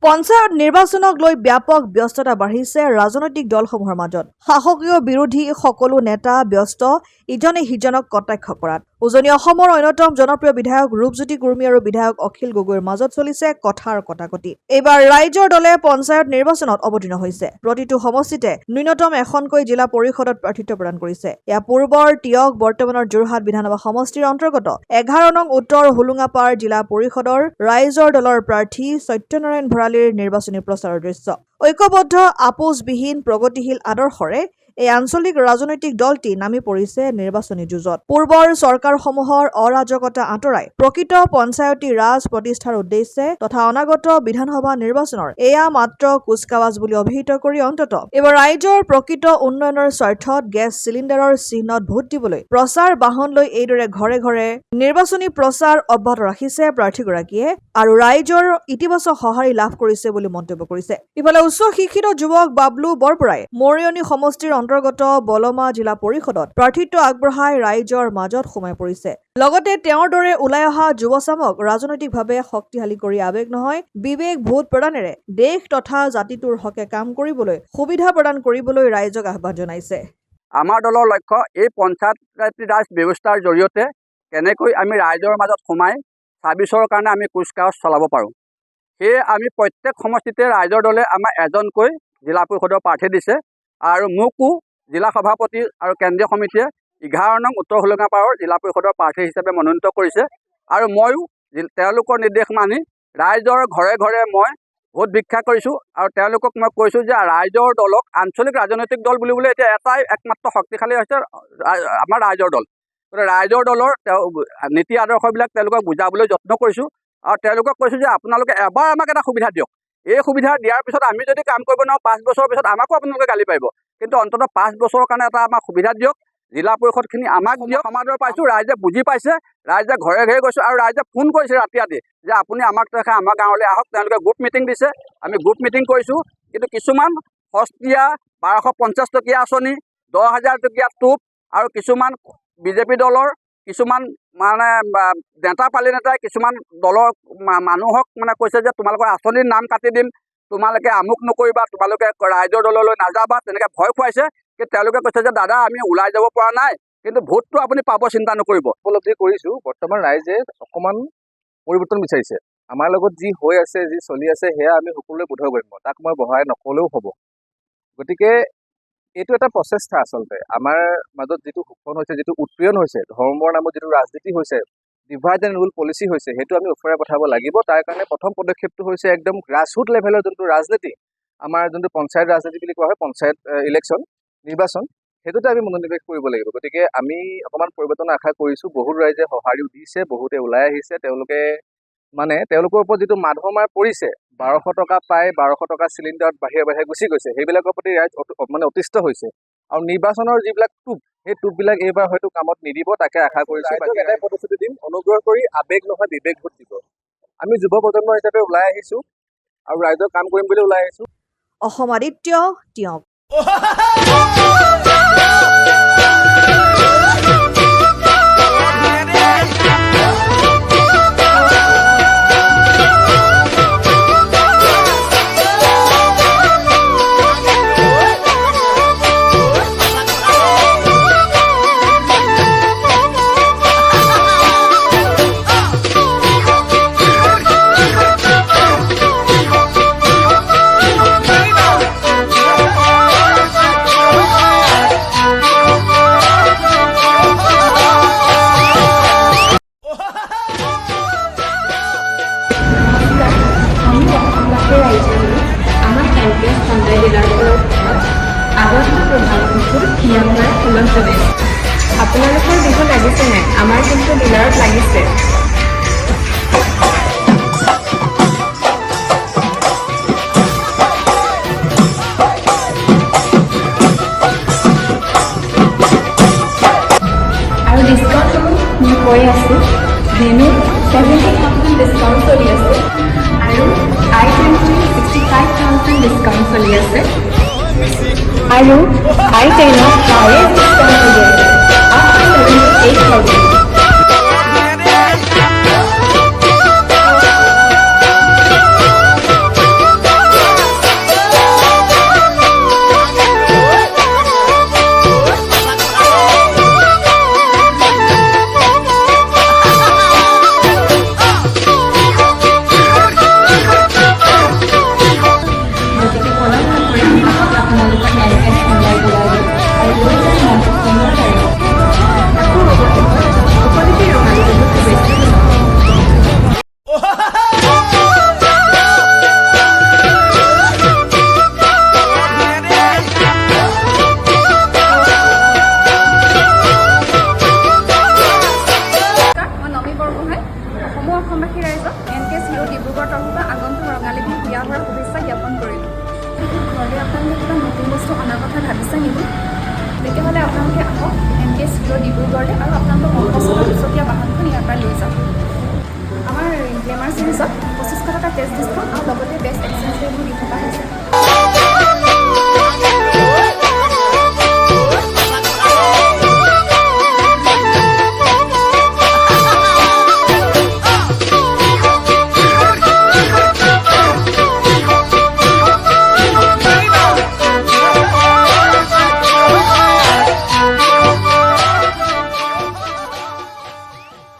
পঞ্চায়ত নিৰ্বাচনক লৈ ব্যাপক ব্যস্ততা বাঢ়িছে ৰাজনৈতিক দলসমূহৰ মাজত। শাসকীয় বিৰোধী সকলো নেতা ব্যস্ত ইজনে সিজনক কটাক্ষ কৰাত। উজনি অসমৰ অন্যতম জনপ্ৰিয় বিধায়ক ৰূপজ্যোতি কুৰ্মী আৰু বিধায়ক অখিল গগৈৰ মাজত চলিছে কথাৰ কটাকটি। এইবাৰ ৰাইজৰ দলে পঞ্চায়ত নিৰ্বাচনত অৱতীৰ্ণ হৈছে। প্ৰতিটো সমষ্টিতে ন্যূনতম এখনকৈ জিলা পৰিষদত প্ৰাৰ্থিত্ব প্ৰদান কৰিছে। ইয়াৰ পূৰ্বৰ তিয়ক বৰ্তমানৰ যোৰহাট বিধানসভা সমষ্টিৰ অন্তৰ্গত 11 নং উত্তৰ হোলোঙাপাৰ জিলা পৰিষদৰ ৰাইজৰ দলৰ প্ৰাৰ্থী সত্যনাৰায়ণ ভৰালীৰ নিৰ্বাচনী প্ৰচাৰৰ দৃশ্য। ঐক্যবদ্ধ আপোচবিহীন প্ৰগতিশীল আদৰ্শৰে এই আঞ্চলিক ৰাজনৈতিক দলটি নামি পৰিছে নিৰ্বাচনী যুঁজত। পূৰ্বৰ চৰকাৰসমূহৰ অৰাজকতা আঁতৰাই প্ৰকৃত পঞ্চায়তী ৰাজ প্ৰতিষ্ঠাৰ উদ্দেশ্যে তথা অনাগত বিধানসভা নিৰ্বাচনৰ এয়া মাত্ৰ কুচকাৱাজ বুলি অভিহিত কৰি অন্তত এইবাৰ ৰাইজৰ প্ৰকৃত উন্নয়নৰ স্বাৰ্থত গেছ চিলিণ্ডাৰৰ চিহ্নত ভোট দিবলৈ প্ৰচাৰ বাহন লৈ এইদৰে ঘৰে ঘৰে নিৰ্বাচনী প্ৰচাৰ অব্যাহত ৰাখিছে প্ৰাৰ্থীগৰাকীয়ে আৰু ৰাইজৰ ইতিবাচক সঁহাৰি লাভ কৰিছে বুলি মন্তব্য কৰিছে। ইফালে উচ্চ শিক্ষিত যুৱক বাবলু বৰপৰাই মৰিয়নি সমষ্টিৰ অন্তৰ্গত বলমা জিলা পৰিষদত প্ৰাৰ্থিত্ব আগবঢ়াই ৰাইজৰ মাজত সোমাই পৰিছে। লগতে তেওঁৰ দৰে ওলাই অহা যুৱচামক ৰাজনৈতিকভাৱে শক্তিশালী কৰি আৱেগ নহয় বিবেক ভোট প্ৰদানেৰে দেশ তথা জাতিটোৰ হকে কাম কৰিবলৈ সুবিধা প্ৰদান কৰিবলৈ ৰাইজক আহ্বান জনাইছে। আমাৰ দলৰ লক্ষ্য এই পঞ্চায়তী ৰাজ ব্যৱস্থাৰ জৰিয়তে কেনেকৈ আমি ৰাইজৰ মাজত সোমাই ছাৰ্ভিচৰ কাৰণে আমি কুচকাৱাজ চলাব পাৰোঁ। সেয়ে আমি প্ৰত্যেক সমষ্টিতে ৰাইজৰ দলে আমাৰ এজনকৈ জিলা পৰিষদৰ প্ৰাৰ্থী দিছে আৰু মোকো জিলা সভাপতি আৰু কেন্দ্ৰীয় সমিতিয়ে 11 নং উত্তৰ হোলোঙাপাৰৰ জিলা পৰিষদৰ প্ৰাৰ্থী হিচাপে মনোনীত কৰিছে আৰু ময়ো তেওঁলোকৰ নিৰ্দেশ মানি ৰাইজৰ ঘৰে ঘৰে মই ভোট ভিক্ষা কৰিছোঁ আৰু তেওঁলোকক মই কৈছোঁ যে ৰাইজৰ দলক আঞ্চলিক ৰাজনৈতিক দল বুলিবলৈ এতিয়া এটাই একমাত্ৰ শক্তিশালী হৈছে আমাৰ ৰাইজৰ দল। গতিকে ৰাইজৰ দলৰ নীতি আদৰ্শবিলাক তেওঁলোকক বুজাবলৈ যত্ন কৰিছোঁ আৰু তেওঁলোকক কৈছোঁ যে আপোনালোকে এবাৰ আমাক এটা সুবিধা দিয়ক। এই সুবিধা দিয়াৰ পিছত আমি যদি কাম কৰিব নোৱাৰোঁ 5 বছৰৰ পিছত আমাকো আপোনালোকে গালি পাৰিব, কিন্তু অন্ততঃ 5 বছৰৰ কাৰণে এটা আমাক সুবিধা দিয়ক। জিলা পৰিষদখিনি আমাক দিয়ক। সমাদৰ পাইছোঁ, ৰাইজে বুজি পাইছে, ৰাইজে ঘৰে ঘৰে গৈছোঁ আৰু ৰাইজে ফোন কৰিছে ৰাতি যে আপুনি আমাক দেখা আমাৰ গাঁৱলৈ আহক। তেওঁলোকে গ্ৰুপ মিটিং দিছে, আমি গ্ৰুপ মিটিং কৰিছোঁ। কিন্তু কিছুমান সস্তীয়া 1250 টকীয়া আঁচনি, 10,000 টকীয়া টোপ আৰু কিছুমান বিজেপি দলৰ কিছুমান মানে নেতা পালি নেতাই কিছুমান দলৰ মানুহক মানে কৈছে যে তোমালোকৰ আঁচনিৰ নাম কাটি দিম, তোমালোকে আমুক নকৰিবা, তোমালোকে ৰাইজৰ দললৈ নাযাবা, তেনেকৈ ভয় খুৱাইছে। কিন্তু তেওঁলোকে কৈছে যে দাদা আমি ওলাই যাব পৰা নাই, কিন্তু ভোটটো আপুনি পাব, চিন্তা নকৰিব। উপলব্ধি কৰিছোঁ বৰ্তমান ৰাইজে অকণমান পৰিৱৰ্তন বিচাৰিছে। আমাৰ লগত যি হৈ আছে, যি চলি আছে সেয়া আমি সকলোৱে বোধৰ কৰিম, তাক মই বঢ়াই নকলেও হ'ব। গতিকে এইটো এটা প্ৰচেষ্টা আচলতে আমাৰ মাজত যিটো শোষণ হৈছে, যিটো উৎপীড়ন হৈছে, ধৰ্মৰ নামত যিটো ৰাজনীতি হৈছে, ডিভাইড এণ্ড ৰুল পলিচি হৈছে, সেইটো আমি উফৰাই পঠাব লাগিব। তাৰ কাৰণে প্ৰথম পদক্ষেপটো হৈছে একদম গ্ৰাছৰুট লেভেলৰ যোনটো ৰাজনীতি, আমাৰ যোনটো পঞ্চায়ত ৰাজনীতি বুলি কোৱা হয়, পঞ্চায়ত ইলেকশ্যন নিৰ্বাচন, সেইটোতে আমি মনোনিৱেশ কৰিব লাগিব। গতিকে আমি অকণমান পৰিৱৰ্তন আশা কৰিছোঁ। বহুত ৰাইজে সঁহাৰিও দিছে, বহুতে ওলাই আহিছে। তেওঁলোকৰ ওপৰত যিটো মাধমাৰ পৰিছে, 1200 টকা পায়, 1200 টকা চিলিণ্ডাৰত বাহিৰে বাহিৰে গুচি গৈছে, সেইবিলাকৰ প্ৰতি ৰাইজ মানে অতিষ্ঠ হৈছে। আৰু নিৰ্বাচনৰ যিবিলাক টোপ, সেই টোপবিলাক এইবাৰ হয়তো কামত নিদিব, তাকে আশা কৰিছোঁ। এটাই প্ৰতিশ্ৰুতি দিম, অনুগ্ৰহ কৰি আৱেগ নহয় বিবেক ভোট দিব। আমি যুৱ প্ৰজন্ম হিচাপে ওলাই আহিছোঁ আৰু ৰাইজৰ কাম কৰিম বুলি ওলাই আহিছোঁ। অসম আদিত্য তিয়ক। আপোনালোকৰ বিহু লাগিছে নাই? আমাৰ কিন্তু ডিলাৰত লাগিছে। আৰু ডিছকাউণ্টসমূহ মই কৈ আছোঁ, ভেনু 70,000 ডিছকাউণ্ট চলি আছে আৰু I-20 65,000 ডিছকাউণ্ট চলি আছে আৰু I-10ত হায়েষ্ট ডিছকাউণ্ট চলি আছে after 78,000। ভৰা শুভেচ্ছা জ্ঞাপন কৰিলোঁ। ঘৰলৈ আপোনালোকে কিবা নতুন বস্তু অনাৰ কথা ভাবিছে নেকি? তেতিয়াহ'লে আপোনালোকে আহক MTS ষ্ট'ৰ ডিব্ৰুগড়লৈ আৰু আপোনালোকৰ মনপচন্দৰ দুচকীয়া বাহনখন ইয়াৰ পৰা লৈ যাওক। আমাৰ গ্লেমাৰ চিৰিজত 2500 টকা কেছ ডিছকাউণ্ট আৰু লগতে বেষ্ট এক্সেঞ্জ